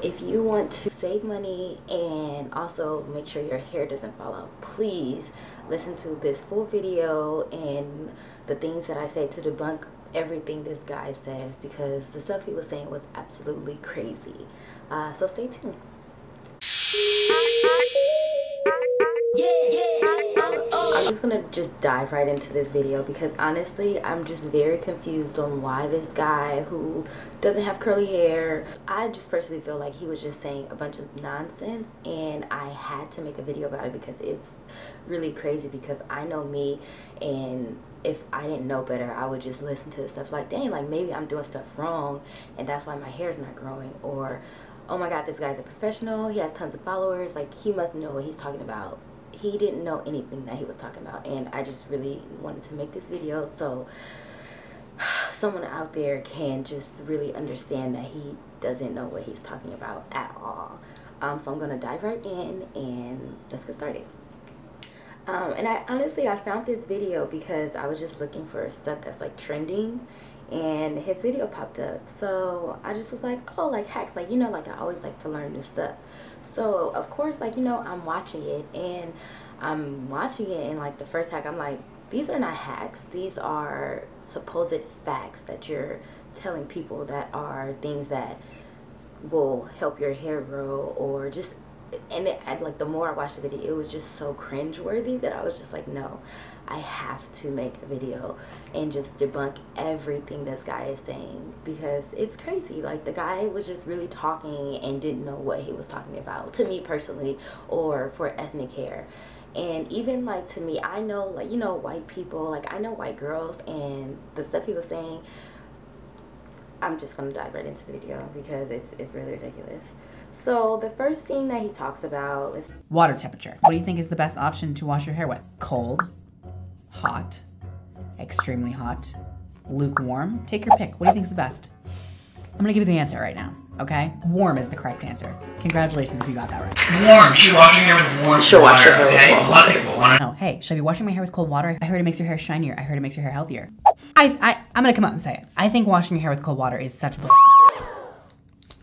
If you want to save money and also make sure your hair doesn't fall out, please listen to this full video and the things that I say to debunk everything this guy says, because the stuff he was saying was absolutely crazy. So stay tuned. I'm just gonna dive right into this video because honestly I'm just very confused on why this guy who doesn't have curly hair, I just personally feel like he was just saying a bunch of nonsense, and I had to make a video about it because it's really crazy. Because I know me, and if I didn't know better, I would just listen to the stuff like, dang, like maybe I'm doing stuff wrong and that's why my hair's not growing, or oh my god, this guy's a professional, he has tons of followers, like he must know what he's talking about. He didn't know anything that he was talking about, and I just really wanted to make this video so someone out there can just really understand that he doesn't know what he's talking about at all. So I'm gonna dive right in and let's get started. And I honestly found this video because I was just looking for stuff that's like trending, and his video popped up. So I just was like, oh, like hacks, like, you know, like I always like to learn new stuff. So of course, like, you know, I'm watching it and like the first hack, I'm like, these are not hacks, these are supposed facts that you're telling people that are things that will help your hair grow, or just, and like the more I watched the video, it was just so cringeworthy that I was just like, no, I have to make a video and just debunk everything this guy is saying, because it's crazy. Like the guy was just really talking and didn't know what he was talking about, to me personally, or for ethnic hair. And even like to me, I know, like, you know, white people, like I know white girls, and the stuff he was saying, I'm just gonna dive right into the video because it's really ridiculous. So the first thing that he talks about is water temperature. What do you think is the best option to wash your hair with? Cold, hot, extremely hot, lukewarm? Take your pick. What do you think is the best? I'm gonna give you the answer right now, okay? Warm is the correct answer. Congratulations if you got that right. Warm. You should wash your hair with warm water, okay? A lot of people want to know. Hey, should I be washing my hair with cold water? I heard it makes your hair shinier. I heard it makes your hair healthier. I'm gonna come out and say it. I think washing your hair with cold water is such bull.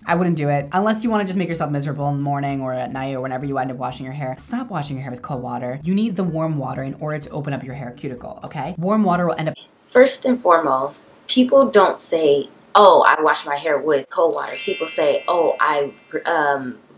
I wouldn't do it unless you want to just make yourself miserable in the morning or at night or whenever you end up washing your hair. Stop washing your hair with cold water. You need the warm water in order to open up your hair cuticle, okay? Warm water will end up... First and foremost, people don't say, oh, I wash my hair with cold water. People say, oh, I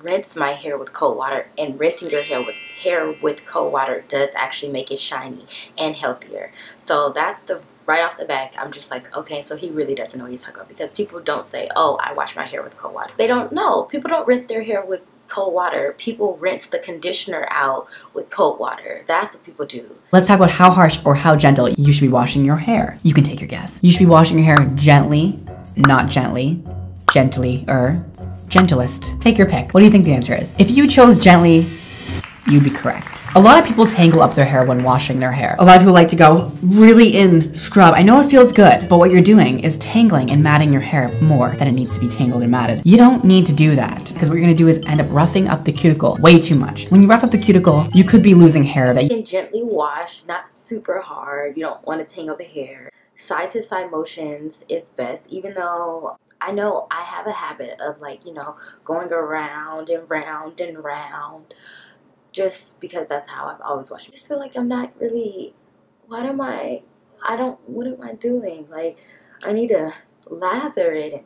rinse my hair with cold water, and rinsing your hair with cold water does actually make it shiny and healthier. So that's the... right off the back, I'm just like, okay, so he really doesn't know what he's talking about, because people don't say, oh, I wash my hair with cold water. They don't know. People don't rinse their hair with cold water. People rinse the conditioner out with cold water. That's what people do. Let's talk about how harsh or how gentle you should be washing your hair. You can take your guess. You should be washing your hair gently, not gently, gently-er, gentlest. Take your pick. What do you think the answer is? If you chose gently, you'd be correct. A lot of people tangle up their hair when washing their hair. A lot of people like to go really in scrub. I know it feels good, but what you're doing is tangling and matting your hair more than it needs to be tangled and matted. You don't need to do that, because what you're gonna do is end up roughing up the cuticle way too much. When you rough up the cuticle, you could be losing hair that you can gently wash, not super hard. You don't want to tangle the hair. Side to side motions is best, even though I know I have a habit of, like, you know, going around and round and round, just because that's how I've always watched. I just feel like I'm not really, what am I doing? Like, I need to lather it,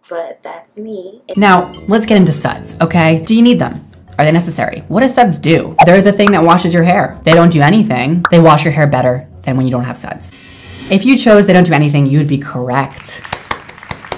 but that's me. Now, let's get into suds, okay? Do you need them? Are they necessary? What do suds do? They're the thing that washes your hair. They don't do anything. They wash your hair better than when you don't have suds. If you chose they don't do anything, you would be correct.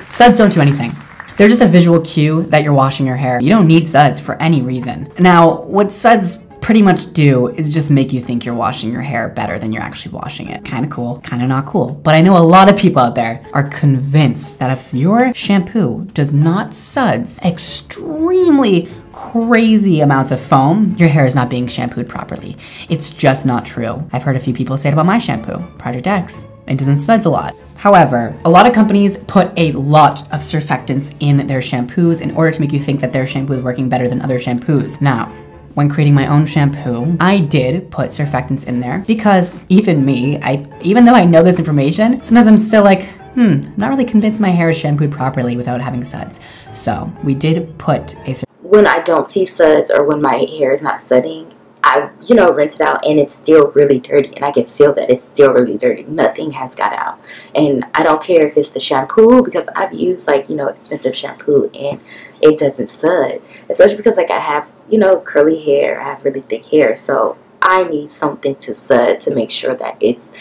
Suds don't do anything. They're just a visual cue that you're washing your hair. You don't need suds for any reason. Now, what suds pretty much do is just make you think you're washing your hair better than you're actually washing it. Kind of cool, kind of not cool. But I know a lot of people out there are convinced that if your shampoo does not suds extremely crazy amounts of foam, your hair is not being shampooed properly. It's just not true. I've heard a few people say it about my shampoo, Project X. It doesn't suds a lot. However, a lot of companies put a lot of surfactants in their shampoos in order to make you think that their shampoo is working better than other shampoos. Now, when creating my own shampoo, I did put surfactants in there because even me, even though I know this information, sometimes I'm still like, not really convinced my hair is shampooed properly without having suds. So we did put a... When I don't see suds or when my hair is not sudsing, I, rinse it out and it's still really dirty, and I can feel that it's still really dirty. Nothing has got out. And I don't care if it's the shampoo, because I've used expensive shampoo and it doesn't sud. Especially because I have, curly hair, I have really thick hair, so I need something to sud to make sure that it's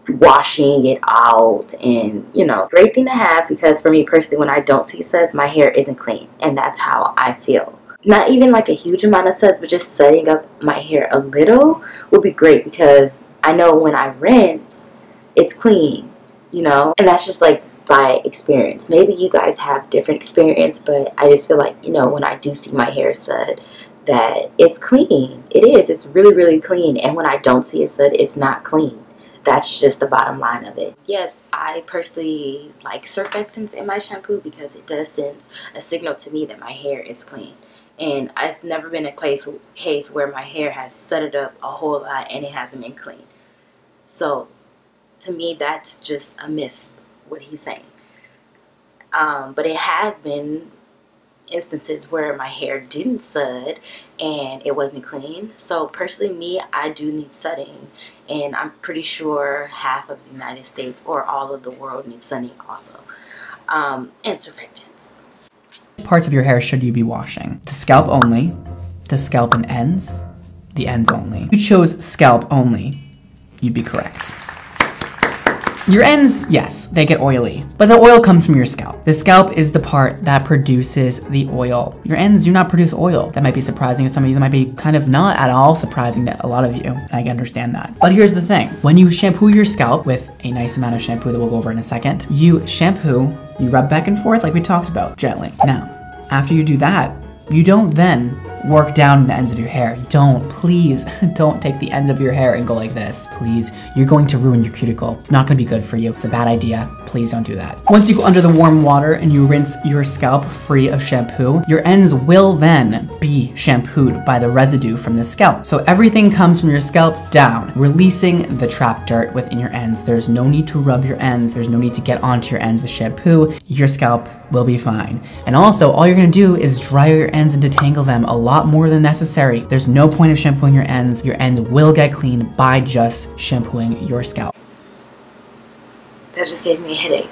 washing it out. And great thing to have, because for me personally, when I don't see suds, my hair isn't clean, and that's how I feel. Not even like a huge amount of suds, but just setting up my hair a little would be great, because I know when I rinse, it's clean, and that's just like by experience. Maybe you guys have different experience, but I just feel like, when I do see my hair sud, that it's clean. It is. It's really, really clean. And when I don't see a sud, it's not clean. That's just the bottom line of it. Yes, I personally like surfactants in my shampoo, because it does send a signal to me that my hair is clean. And it's never been a case where my hair has sudded up a whole lot and it hasn't been clean. So to me, that's just a myth, what he's saying. But it has been instances where my hair didn't sud and it wasn't clean. So personally, me, I do need sudding, and I'm pretty sure half of the United States or all of the world needs sudding also, and surfactants. Parts of your hair should you be washing? The scalp only, the scalp and ends, the ends only. If you chose scalp only, you'd be correct. Your ends, yes, they get oily, but the oil comes from your scalp. The scalp is the part that produces the oil. Your ends do not produce oil. That might be surprising to some of you. That might be kind of not at all surprising to a lot of you, and I can understand that. But here's the thing. When you shampoo your scalp with a nice amount of shampoo that we'll go over in a second, you shampoo, you rub back and forth like we talked about, gently. Now, after you do that, you don't then work down the ends of your hair. Please don't take the ends of your hair and go like this. Please, you're going to ruin your cuticle. It's not gonna be good for you. It's a bad idea. Please don't do that. Once you go under the warm water and you rinse your scalp free of shampoo, your ends will then be shampooed by the residue from the scalp. So everything comes from your scalp down, releasing the trapped dirt within your ends. There's no need to rub your ends. There's no need to get onto your ends with shampoo. Your scalp will be fine. And also, all you're gonna do is dry your ends and detangle them a lot more than necessary. There's no point of shampooing your ends. Your ends will get clean by just shampooing your scalp. That just gave me a headache.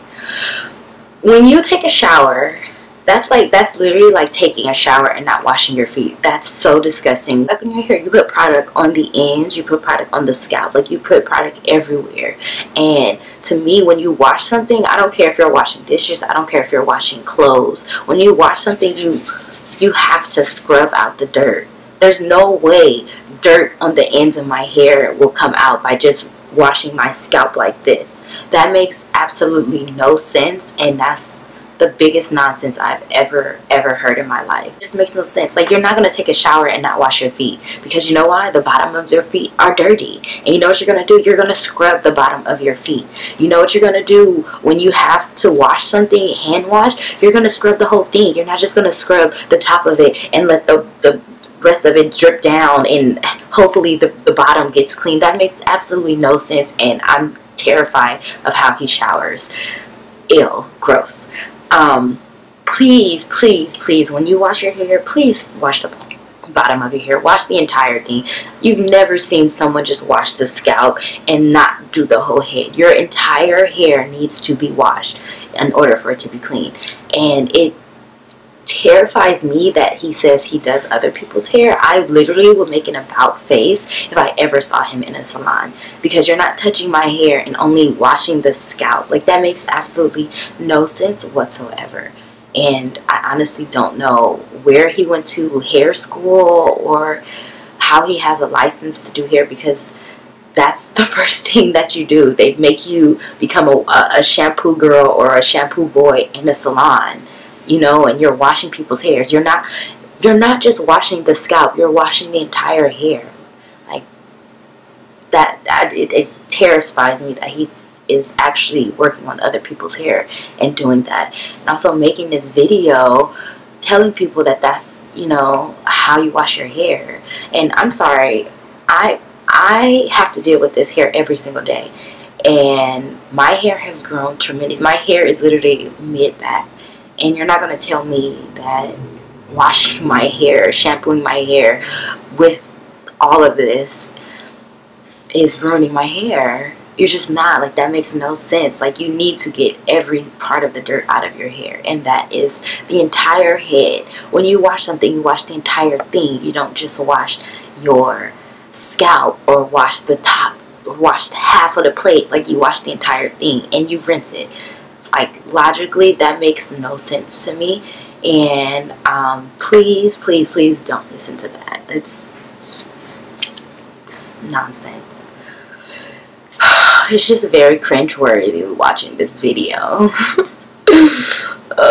When you take a shower, that's literally like taking a shower and not washing your feet. That's so disgusting. Up in your hair, you put product on the ends, you put product on the scalp, like you put product everywhere. And to me, when you wash something, I don't care if you're washing dishes, I don't care if you're washing clothes. When you wash something, you have to scrub out the dirt. There's no way dirt on the ends of my hair will come out by just washing my scalp like this. That makes absolutely no sense, and that's the biggest nonsense I've ever heard in my life. It just makes no sense. Like, you're not going to take a shower and not wash your feet, because you know why? The bottom of your feet are dirty. And you know what you're going to do? You're going to scrub the bottom of your feet. You know what you're going to do when you have to wash something, hand wash? You're going to scrub the whole thing. You're not just going to scrub the top of it and let the rest of it drip down and hopefully the bottom gets clean. That makes absolutely no sense, and I'm terrified of how he showers. Ew, gross. Please, please, please, when you wash your hair, please wash the bottom of your hair. Wash the entire thing. You've never seen someone just wash the scalp and not do the whole head. Your entire hair needs to be washed in order for it to be clean. And it terrifies me that he says he does other people's hair. I literally would make an about face if I ever saw him in a salon, because you're not touching my hair and only washing the scalp. Like, that makes absolutely no sense whatsoever. And I honestly don't know where he went to hair school or how he has a license to do hair, because that's the first thing that you do. They make you become a shampoo girl or a shampoo boy in a salon, you know, and you're washing people's hairs. You're not just washing the scalp, you're washing the entire hair. Like, it terrifies me that he is actually working on other people's hair and doing that. And also making this video telling people that that's, you know, how you wash your hair. And I'm sorry, I have to deal with this hair every single day. and my hair has grown tremendous. My hair is literally mid-back, and you're not going to tell me that washing my hair, shampooing my hair with all of this is ruining my hair. You're just not. Like, that makes no sense. Like, you need to get every part of the dirt out of your hair, and that is the entire head. When you wash something, you wash the entire thing. You don't just wash your scalp or wash the top, or wash half of the plate. Like, you wash the entire thing and you rinse it. Like, logically, that makes no sense to me. And please, please, please don't listen to that. It's nonsense. It's just very cringeworthy watching this video.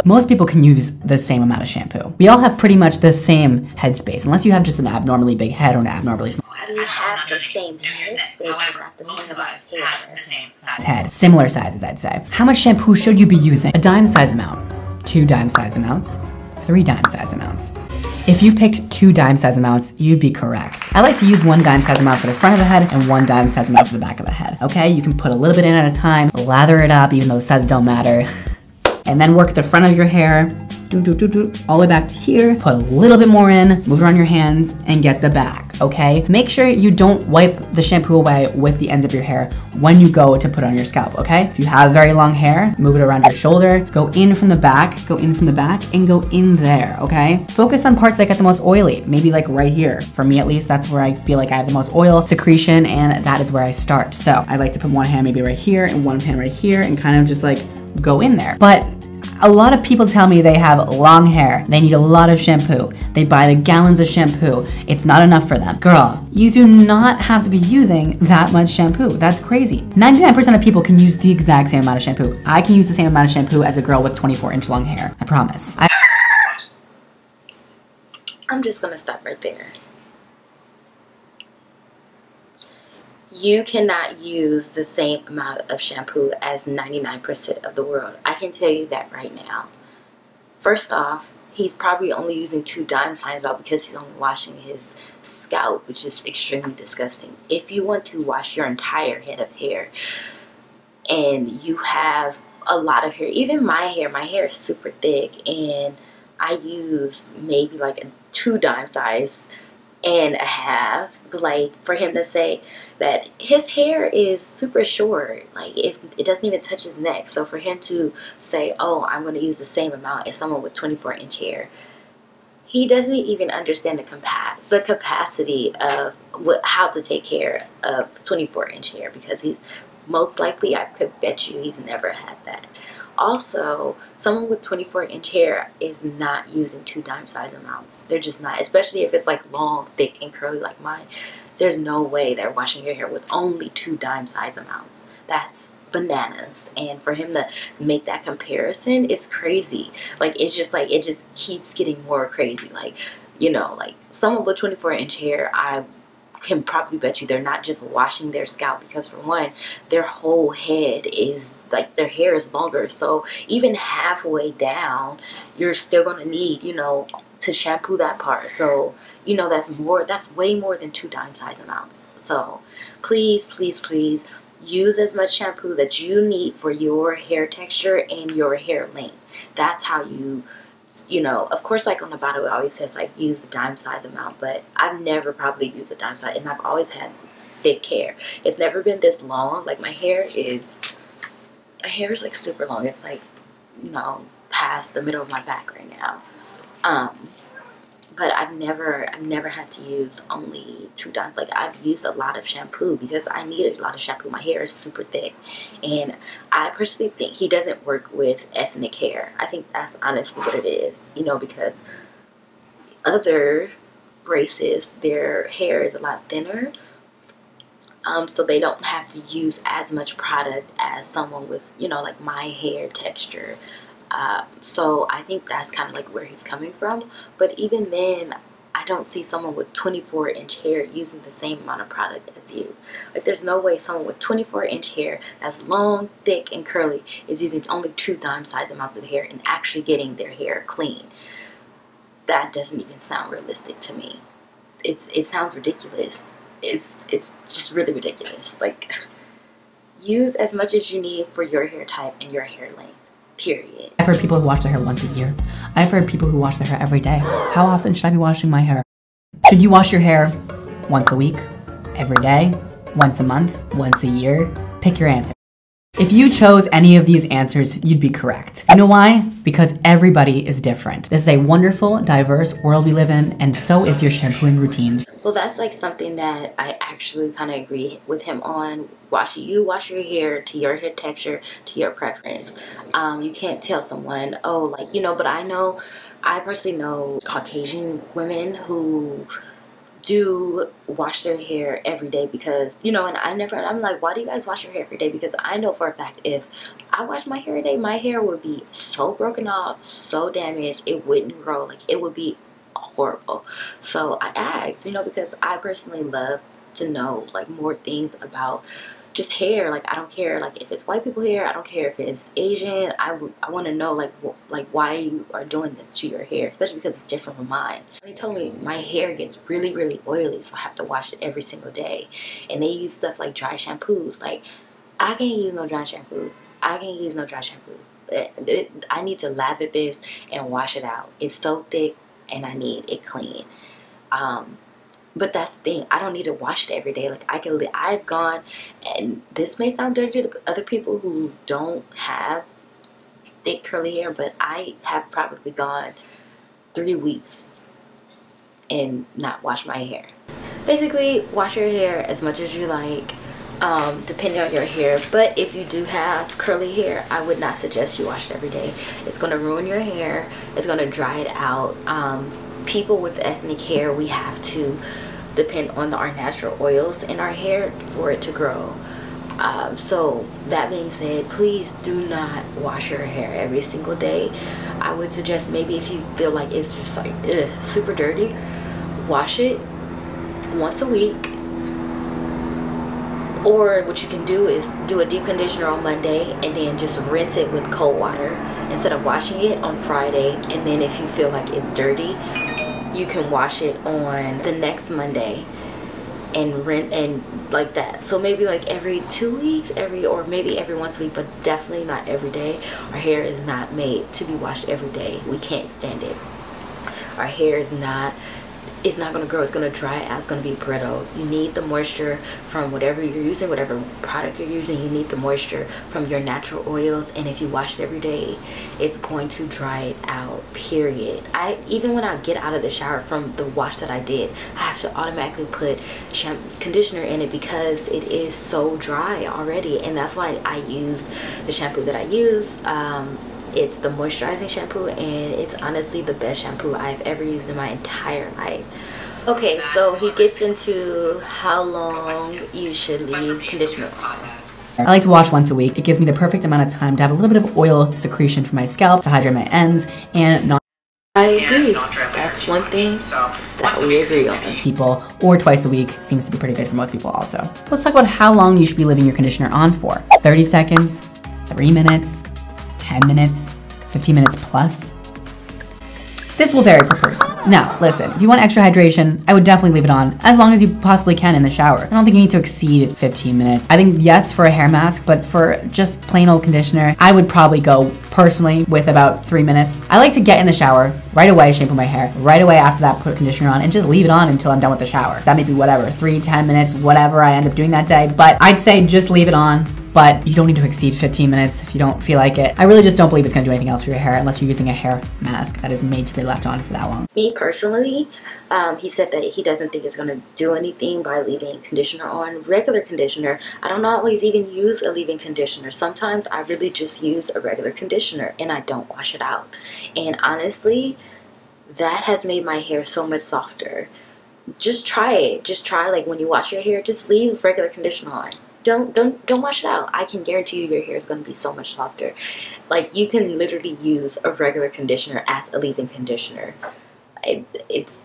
Most people can use the same amount of shampoo. We all have pretty much the same headspace, unless you have just an abnormally big head or an abnormally small head. We have the same headspace, but not the same amount of hair. The same size Head. Similar sizes, I'd say. How much shampoo should you be using? A dime size amount, 2 dime size amounts, 3 dime size amounts. If you picked 2 dime size amounts, you'd be correct. I like to use 1 dime size amount for the front of the head and 1 dime size amount for the back of the head. Okay, you can put a little bit in at a time, lather it up, even though the size don't matter, and then work the front of your hair, all the way back to here, put a little bit more in, move around your hands, and get the back, okay? Make sure you don't wipe the shampoo away with the ends of your hair when you go to put it on your scalp, okay? If you have very long hair, move it around your shoulder, go in from the back, and go in there, okay? Focus on parts that get the most oily, maybe like right here. For me at least, that's where I feel like I have the most oil secretion, and that is where I start. So I like to put one hand maybe right here and one hand right here and kind of just like go in there. But a lot of people tell me they have long hair, they need a lot of shampoo, they buy the gallons of shampoo, it's not enough for them. Girl, you do not have to be using that much shampoo. That's crazy. 99% of people can use the exact same amount of shampoo. I can use the same amount of shampoo as a girl with 24-inch long hair. I promise. I'm just gonna stop right there. You cannot use the same amount of shampoo as 99% of the world. I can tell you that right now. First off, he's probably only using 2 dime signs out because he's only washing his scalp, which is extremely disgusting. If you want to wash your entire head of hair and you have a lot of hair, even my hair is super thick, and I use maybe like a 2 dime size and a half, but like for him to say that his hair is super short, like it doesn't even touch his neck, so for him to say, oh, I'm going to use the same amount as someone with 24-inch hair, he doesn't even understand the capacity of how to take care of 24-inch hair, because he's most likely, I could bet you, he's never had that. Also, someone with 24-inch hair is not using 2 dime size amounts. They're just not, especially if it's like long, thick, and curly like mine. There's no way they're washing your hair with only 2 dime size amounts. That's bananas. And for him to make that comparison is crazy. Like, it's just like, it just keeps getting more crazy. Like, you know, like someone with 24-inch hair, I can probably bet you they're not just washing their scalp, because for one, their whole head is like, their hair is longer, so even halfway down you're still gonna need, you know, to shampoo that part. So, you know, that's way more than 2 dime size amounts. So please, please, please use as much shampoo that you need for your hair texture and your hair length. That's how you know, of course, like on the bottle it always says like use the dime size amount, but I've never probably used a dime size, and I've always had thick hair. It's never been this long. Like my hair is like super long. It's like, you know, past the middle of my back right now. But I've never had to use only 2 dimes. Like, I've used a lot of shampoo because I needed a lot of shampoo. My hair is super thick, and I personally think he doesn't work with ethnic hair. I think that's honestly what it is, you know, because other races, their hair is a lot thinner, so they don't have to use as much product as someone with, you know, like my hair texture. So I think that's kind of like where he's coming from. But even then, I don't see someone with 24-inch hair using the same amount of product as you. Like, there's no way someone with 24-inch hair that's long, thick, and curly is using only 2 dime size amounts of hair and actually getting their hair clean. That doesn't even sound realistic to me. It sounds ridiculous. It's just really ridiculous. Like, use as much as you need for your hair type and your hair length, period. I've heard people who wash their hair once a year. I've heard people who wash their hair every day. How often should I be washing my hair? Should you wash your hair once a week, every day, once a month, once a year? Pick your answer. If you chose any of these answers, you'd be correct. You know why? Because everybody is different. This is a wonderful, diverse world we live in, and so is your shampooing routines. Well, that's like something that I actually kind of agree with him on. You wash your hair to your hair texture, to your preference. You can't tell someone, oh, like, you know, but I personally know Caucasian women who do wash their hair every day because, you know, and I'm like, why do you guys wash your hair every day? Because I know for a fact if I wash my hair every day, my hair would be so broken off, so damaged, it wouldn't grow. Like, it would be horrible. So I asked, you know, because I personally love to know like more things about just hair. Like, I don't care like if it's white people hair, I don't care if it's Asian. I want to know like why you are doing this to your hair, especially because it's different from mine. They told me my hair gets really, really oily, so I have to wash it every single day. And they use stuff like dry shampoos. Like, I can't use no dry shampoo. I can't use no dry shampoo. I need to lather this and wash it out. It's so thick and I need it clean. But that's the thing, I don't need to wash it every day. Like, I've gone, and this may sound dirty to other people who don't have thick curly hair, but I have probably gone 3 weeks and not washed my hair. Basically, wash your hair as much as you like, depending on your hair. But if you do have curly hair, I would not suggest you wash it every day. It's going to ruin your hair. It's going to dry it out. People with ethnic hair, we have to depend on our natural oils in our hair for it to grow. So that being said, please do not wash your hair every single day. I would suggest maybe if you feel like it's just like super dirty, wash it once a week. Or what you can do is do a deep conditioner on Monday and then just rinse it with cold water instead of washing it on Friday. And then if you feel like it's dirty, you can wash it on the next Monday and rinse, and like that. So maybe like every 2 weeks, or maybe every once a week, but definitely not every day. Our hair is not made to be washed every day. We can't stand it. Our hair is not, it's not going to grow. It's going to dry out. It's going to be brittle. You need the moisture from whatever you're using, whatever product you're using. You need the moisture from your natural oils, and if you wash it every day, it's going to dry it out, period. Even when I get out of the shower from the wash that I did, I have to automatically put conditioner in it because it is so dry already. And that's why I use the shampoo that I use. It's the moisturizing shampoo, and it's honestly the best shampoo I've ever used in my entire life. Okay, so he gets into how long you should leave conditioner. I like to wash once a week. It gives me the perfect amount of time to have a little bit of oil secretion from my scalp to hydrate my ends and not. I agree. That's one thing that we agree on. People, or twice a week seems to be pretty good for most people also. Let's talk about how long you should be leaving your conditioner on for. 30 seconds, 3 minutes, 10 minutes, 15 minutes plus. This will vary per person. Now, listen, if you want extra hydration, I would definitely leave it on as long as you possibly can in the shower. I don't think you need to exceed 15 minutes. I think yes for a hair mask, but for just plain old conditioner, I would probably go personally with about 3 minutes. I like to get in the shower, right away shampoo my hair, right away after that put conditioner on, and just leave it on until I'm done with the shower. That may be whatever, 3, 10 minutes, whatever I end up doing that day, but I'd say just leave it on. But you don't need to exceed 15 minutes if you don't feel like it. I really just don't believe it's gonna do anything else for your hair unless you're using a hair mask that is made to be left on for that long. Me personally, he said that he doesn't think it's gonna do anything by leaving conditioner on. Regular conditioner, I don't always even use a leave-in conditioner. Sometimes I really just use a regular conditioner and I don't wash it out. And honestly, that has made my hair so much softer. Just try it. Just try, like when you wash your hair, just leave regular conditioner on. Don't wash it out. I can guarantee you your hair is going to be so much softer. Like, you can literally use a regular conditioner as a leave-in conditioner. It's,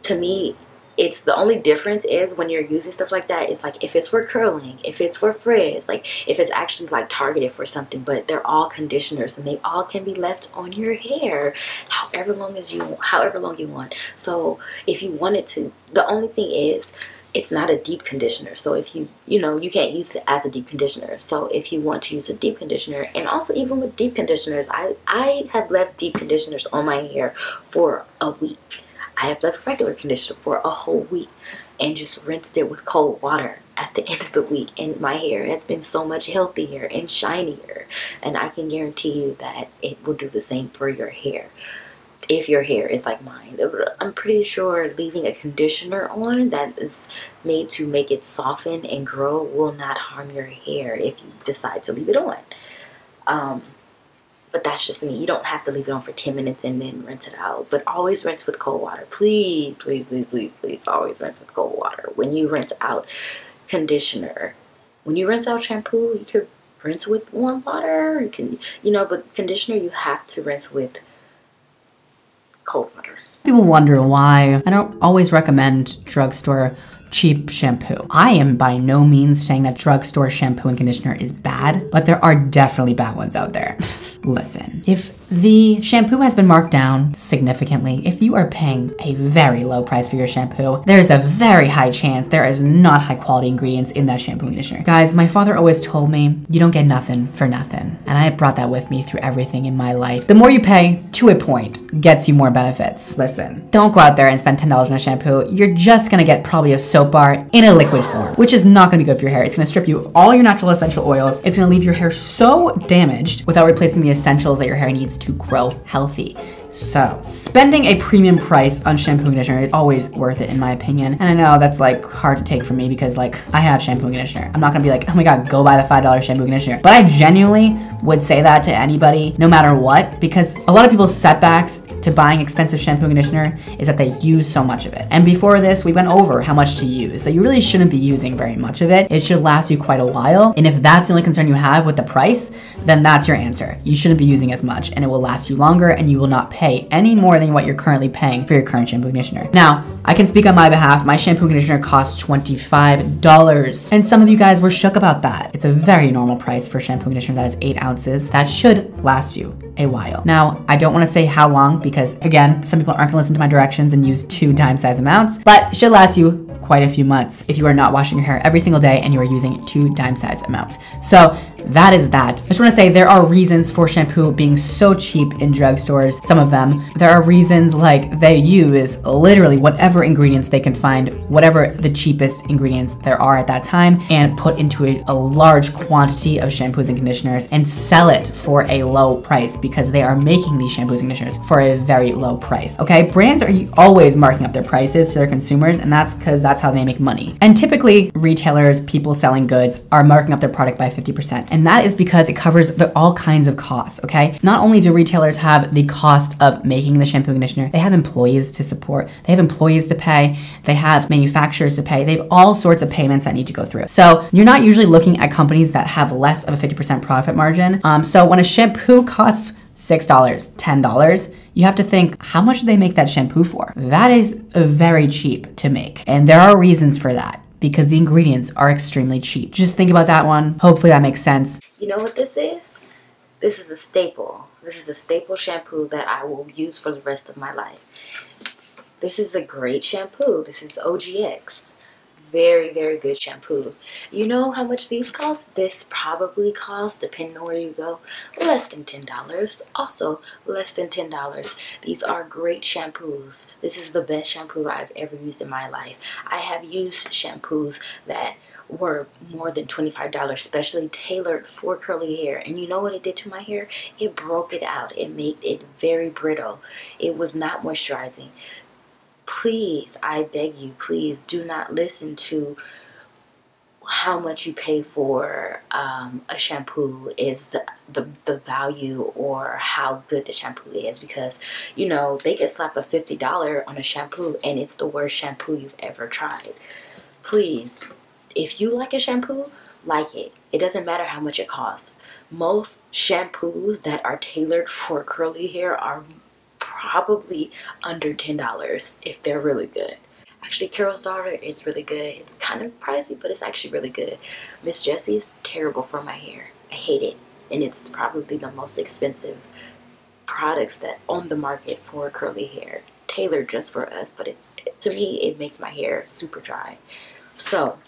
to me, it's the only difference is when you're using stuff like that, it's like if it's for curling, if it's for frizz, like if it's actually like targeted for something. But they're all conditioners and they all can be left on your hair however long you want. So if you wanted to, the only thing is it's not a deep conditioner. So if you know, you can't use it as a deep conditioner. So if you want to use a deep conditioner, and also even with deep conditioners, I have left deep conditioners on my hair for a week. I have left regular conditioner for a whole week and just rinsed it with cold water at the end of the week, and my hair has been so much healthier and shinier, and I can guarantee you that it will do the same for your hair. If your hair is like mine, I'm pretty sure leaving a conditioner on that is made to make it soften and grow will not harm your hair if you decide to leave it on. But that's just me. You don't have to leave it on for 10 minutes and then rinse it out. But always rinse with cold water. Please, please, please, please, please always rinse with cold water. When you rinse out conditioner, when you rinse out shampoo, you can rinse with warm water. You can, but conditioner you have to rinse with cold water. People wonder why I don't always recommend drugstore cheap shampoo. I am by no means saying that drugstore shampoo and conditioner is bad, but there are definitely bad ones out there. Listen, if the shampoo has been marked down significantly, if you are paying a very low price for your shampoo, there is a very high chance there is not high quality ingredients in that shampoo and conditioner. Guys, my father always told me, you don't get nothing for nothing. And I brought that with me through everything in my life. The more you pay, to a point, gets you more benefits. Listen, don't go out there and spend $10 on a shampoo. You're just gonna get probably a soap bar in a liquid form, which is not gonna be good for your hair. It's gonna strip you of all your natural essential oils. It's gonna leave your hair so damaged without replacing the essentials that your hair needs to grow healthy. So, spending a premium price on shampoo and conditioner is always worth it in my opinion. And I know that's like hard to take from me because like I have shampoo and conditioner. I'm not gonna be like, oh my god, go buy the $5 shampoo and conditioner. But I genuinely would say that to anybody, no matter what, because a lot of people's setbacks to buying expensive shampoo and conditioner is that they use so much of it. And before this, we went over how much to use. So you really shouldn't be using very much of it. It should last you quite a while. And if that's the only concern you have with the price, then that's your answer. You shouldn't be using as much and it will last you longer and you will not pay any more than what you're currently paying for your current shampoo and conditioner. Now, I can speak on my behalf. My shampoo and conditioner costs $25. And some of you guys were shook about that. It's a very normal price for shampoo and conditioner that is 8 ounces. That should last you a while. Now, I don't want to say how long because again, some people aren't gonna listen to my directions and use 2 dime size amounts, but it should last you quite a few months if you are not washing your hair every single day and you are using 2 dime size amounts. So that is that. I just want to say there are reasons for shampoo being so cheap in drugstores. Some of them. There are reasons like they use literally whatever ingredients they can find, whatever the cheapest ingredients there are at that time, and put into a large quantity of shampoos and conditioners and sell it for a low price because they are making these shampoos and conditioners for a very low price. Okay, brands are always marking up their prices to their consumers, and that's because that's how they make money. And typically retailers, people selling goods, are marking up their product by 50%. And that is because it covers all kinds of costs, okay? Not only do retailers have the cost of making the shampoo and conditioner, they have employees to support, they have employees to pay, they have manufacturers to pay, they have all sorts of payments that need to go through. So you're not usually looking at companies that have less of a 50% profit margin. So when a shampoo costs $6, $10, you have to think, how much do they make that shampoo for? That is very cheap to make. And there are reasons for that, because the ingredients are extremely cheap. Just think about that one. Hopefully that makes sense. You know what this is? This is a staple. This is a staple shampoo that I will use for the rest of my life. This is a great shampoo. This is OGX. Very, very good shampoo. You know how much these cost? This probably costs, depending on where you go, less than $10. Also, less than $10. These are great shampoos. This is the best shampoo I've ever used in my life. I have used shampoos that were more than $25, specially tailored for curly hair. And you know what it did to my hair? It broke it out. It made it very brittle. It was not moisturizing. Please, I beg you, please do not listen to how much you pay for a shampoo is the value or how good the shampoo is, because you know they could slap a $50 on a shampoo and it's the worst shampoo you've ever tried. Please, if you like a shampoo, like it. It doesn't matter how much it costs. Most shampoos that are tailored for curly hair are probably under $10 if they're really good. Actually, Carol's Daughter is really good. It's kind of pricey, but it's actually really good. Miss Jessie's terrible for my hair. I hate it. And it's probably the most expensive products that on the market for curly hair. Tailored just for us, but to me, it makes my hair super dry. So,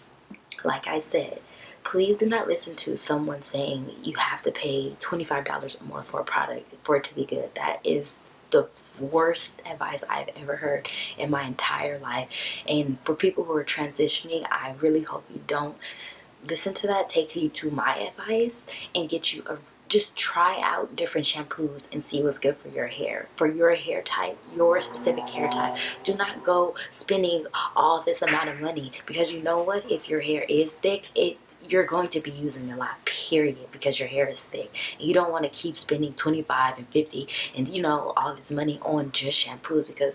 like I said, please do not listen to someone saying you have to pay $25 or more for a product for it to be good. That is the worst advice I've ever heard in my entire life. And for people who are transitioning, I really hope you don't listen to that. Take heed to my advice and get you a just try out different shampoos and see what's good for your hair type, your specific hair type. Do not go spending all this amount of money, because you know what, if your hair is thick, you're going to be using a lot, period, because your hair is thick. And you don't want to keep spending 25 and 50 and, you know, all this money on just shampoos, because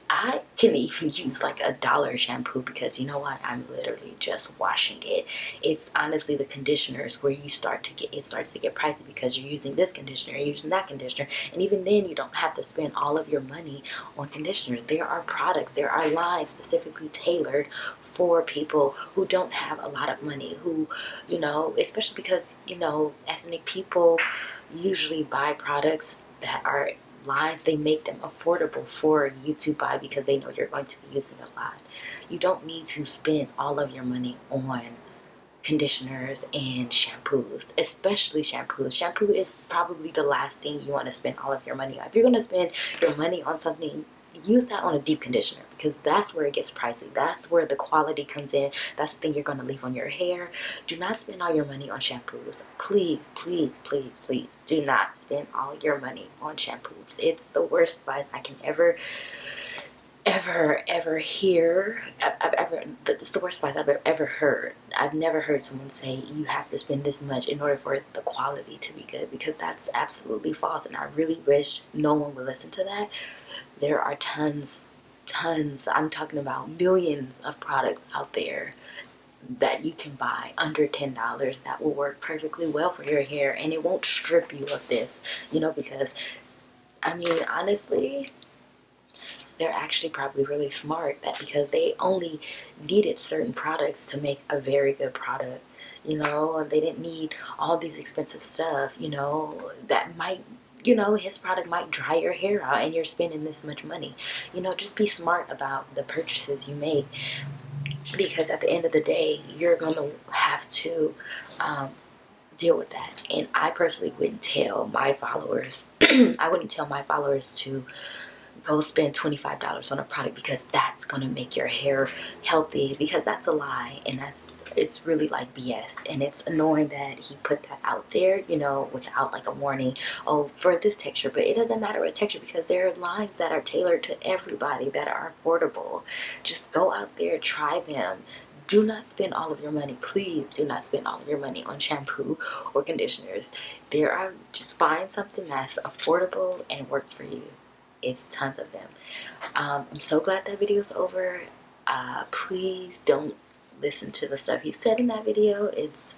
I can even use like $1 shampoo, because you know what, I'm literally just washing it. It's honestly the conditioners where it starts to get pricey, because you're using this conditioner, you're using that conditioner, and even then you don't have to spend all of your money on conditioners. There are products, there are lines specifically tailored for people who don't have a lot of money, who, you know, especially because, you know, ethnic people usually buy products that are lines. They make them affordable for you to buy because they know you're going to be using a lot. You don't need to spend all of your money on conditioners and shampoos, especially shampoos. Shampoo is probably the last thing you want to spend all of your money on. If you're going to spend your money on something, use that on a deep conditioner, because that's where it gets pricey. That's where the quality comes in. That's the thing you're going to leave on your hair. Do not spend all your money on shampoos. Please, please, please, please do not spend all your money on shampoos. It's the worst advice I can ever hear. It's the worst advice I've ever heard. I've never heard someone say you have to spend this much in order for the quality to be good, because that's absolutely false, and I really wish no one would listen to that. There are tons, I'm talking about millions of products out there that you can buy under $10 that will work perfectly well for your hair, and it won't strip you of this, you know, because, I mean, honestly, they're actually probably really smart, that because they only needed certain products to make a very good product, you know, they didn't need all these expensive stuff, you know, that might, you know, his product might dry your hair out and you're spending this much money. You know, just be smart about the purchases you make, because at the end of the day, you're going to have to deal with that. And I personally wouldn't tell my followers, I wouldn't tell my followers to go spend $25 on a product because that's going to make your hair healthy, because that's a lie, and it's really like BS. And it's annoying that he put that out there, you know, without like a warning, oh, for this texture. But it doesn't matter what texture, because there are lines that are tailored to everybody that are affordable. Just go out there, try them. Do not spend all of your money. Please do not spend all of your money on shampoo or conditioners. Just find something that's affordable and works for you. It's tons of them. I'm so glad that video's over. Please don't listen to the stuff he said in that video. It's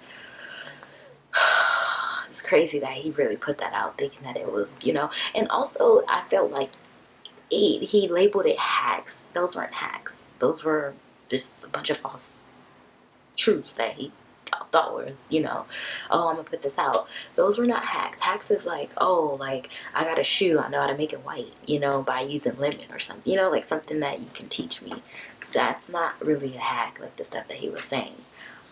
crazy that he really put that out, thinking that it was, you know. And also, I felt like he labeled it hacks. Those weren't hacks. Those were just a bunch of false truths that he thought was, you know, oh, I'm gonna put this out. Those were not hacks. Hacks is like, oh, like, I got a shoe, I know how to make it white, you know, by using lemon or something, you know, like something that you can teach me. That's not really a hack, like the stuff that he was saying.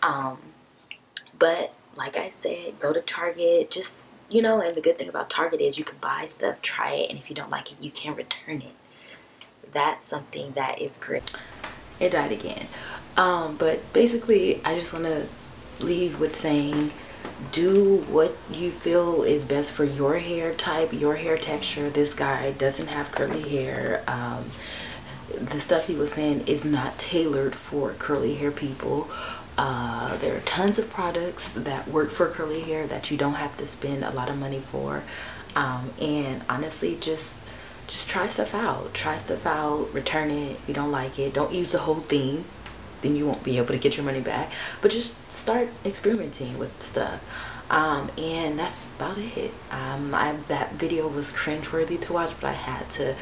But like I said, go to Target, just, you know. And the good thing about Target is you can buy stuff, try it, and if you don't like it, you can return it. That's something that is great. It died again. But basically, I just want to leave with saying, do what you feel is best for your hair type, your hair texture. This guy doesn't have curly hair. The stuff he was saying is not tailored for curly hair people. There are tons of products that work for curly hair that you don't have to spend a lot of money for. And honestly, just try stuff out. Try stuff out, return it if you don't like it. Don't use the whole thing, then you won't be able to get your money back. But just start experimenting with stuff. And that's about it. That video was cringeworthy to watch, but I had to,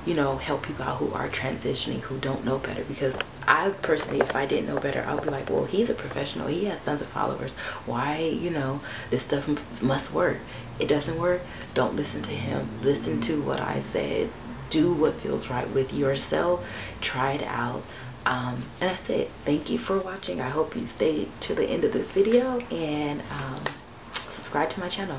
you know, help people out who are transitioning, who don't know better. Because I personally, if I didn't know better, I would be like, well, he's a professional, he has tons of followers, why, you know, this stuff must work. It doesn't work. Don't listen to him. Listen to what I said. Do what feels right with yourself. Try it out. And that's it. Thank you for watching. I hope you stayed to the end of this video, and subscribe to my channel.